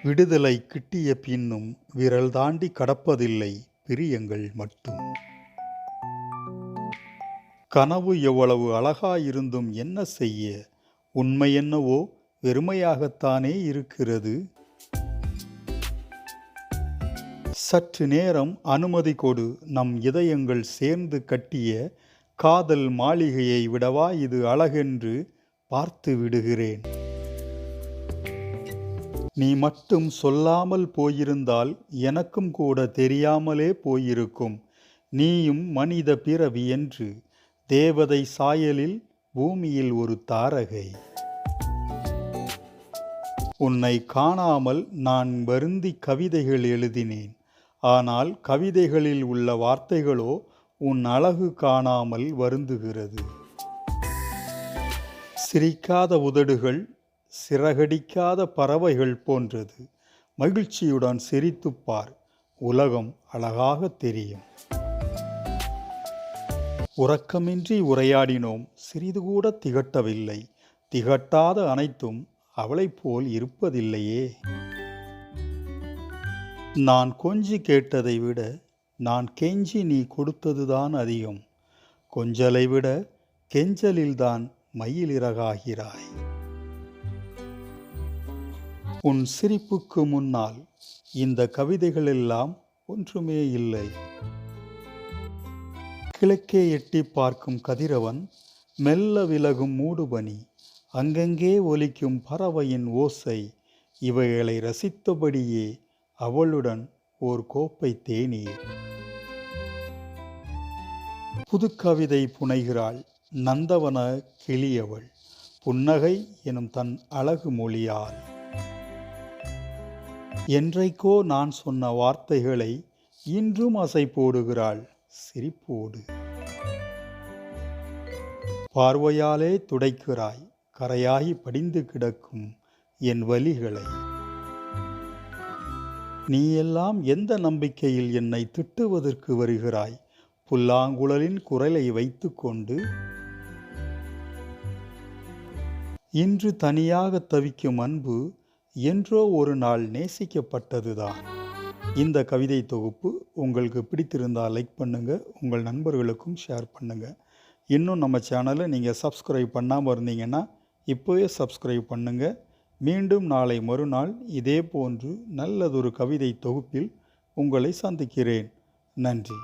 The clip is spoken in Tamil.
விடுதலை கிட்டிய பின்னும் விரல் தாண்டி கடப்பதில்லை பிரியங்கள் மட்டும். கனவு எவ்வளவு அழகாயிருந்தும் என்ன செய்ய, உண்மை என்னவோ வெறுமையாகத்தானே இருக்கிறது. சற்று நேரம் அனுமதி கொடு, நம் இதயங்கள் சேர்ந்து கட்டிய காதல் மாளிகையை விடவா இது அழகென்று பார்த்து விடுகிறேன். நீ மட்டும் சொல்லாமல் போயிருந்தால் எனக்கும் கூட தெரியாமலே போயிருக்கும். நீயும் மனித பிறவி என்று, தேவதை சாயலில் பூமியில் ஒரு தாரகை. உன்னை காணாமல் நான் வருந்தி கவிதைகள் எழுதினேன். ஆனால் கவிதைகளில் உள்ள வார்த்தைகளோ உன் அழகு காணாமல் வருந்துகிறது. சிரிக்காத உதடுகள் சிறகடிக்காத பறவைகள் போன்றது. மகிழ்ச்சியுடன் சிரித்துப்பார், உலகம் அழகாக தெரியும். உறக்கமின்றி உரையாடினோம், சிறிது கூட திகட்டவில்லை. திகட்டாத அனைத்தும் அவளைப் போல் இருப்பதில்லையே. நான் கொஞ்சி கேட்டதை விட நான் கெஞ்சி நீ கொடுத்ததுதான் அதிகம். கொஞ்சலை விட கெஞ்சலில்தான் மயிலிறகாகிறாய். உன் சிரிப்புக்கு முன்னால் இந்த கவிதைகளெல்லாம் ஒன்றுமே இல்லை. கிழக்கே எட்டி பார்க்கும் கதிரவன், மெல்ல விலகும் மூடுபனி, அங்கங்கே ஒலிக்கும் பறவையின் ஓசை, இவைகளை ரசித்தபடியே அவளுடன் ஓர் கோப்பை தேநீர். புதுக்கவிதை புனைகிறாள் நந்தவன கிளியவள், புன்னகை எனும் தன் அழகு மொழியால். என்றைக்கோ நான் சொன்ன வார்த்தைகளை இன்றும் அசை போடுகிறாள் சிரிப்போடு. பார்வையாலே துடைக்கிறாய் கரையாகி படிந்து கிடக்கும் என் வலிகளை. நீ எல்லாம் எந்த நம்பிக்கையில் என்னை திட்டுவதற்கு வருகிறாய்? புல்லாங்குழலின் குரலை வைத்து கொண்டு இன்று தனியாக தவிக்கும் அன்பு என்றோ ஒரு நாள் நேசிக்கப்பட்டதுதான். இந்த கவிதை தொகுப்பு உங்களுக்கு பிடித்திருந்தால் லைக் பண்ணுங்கள், உங்கள் நண்பர்களுக்கும் ஷேர் பண்ணுங்கள். இன்னும் நம்ம சேனலை நீங்கள் சப்ஸ்கிரைப் பண்ணாமல் இருந்தீங்கன்னா இப்போவே சப்ஸ்கிரைப் பண்ணுங்கள். மீண்டும் நாளை மறுநாள் இதே போன்று நல்லதொரு கவிதை தொகுப்பில் உங்களை சந்திக்கிறேன். நன்றி.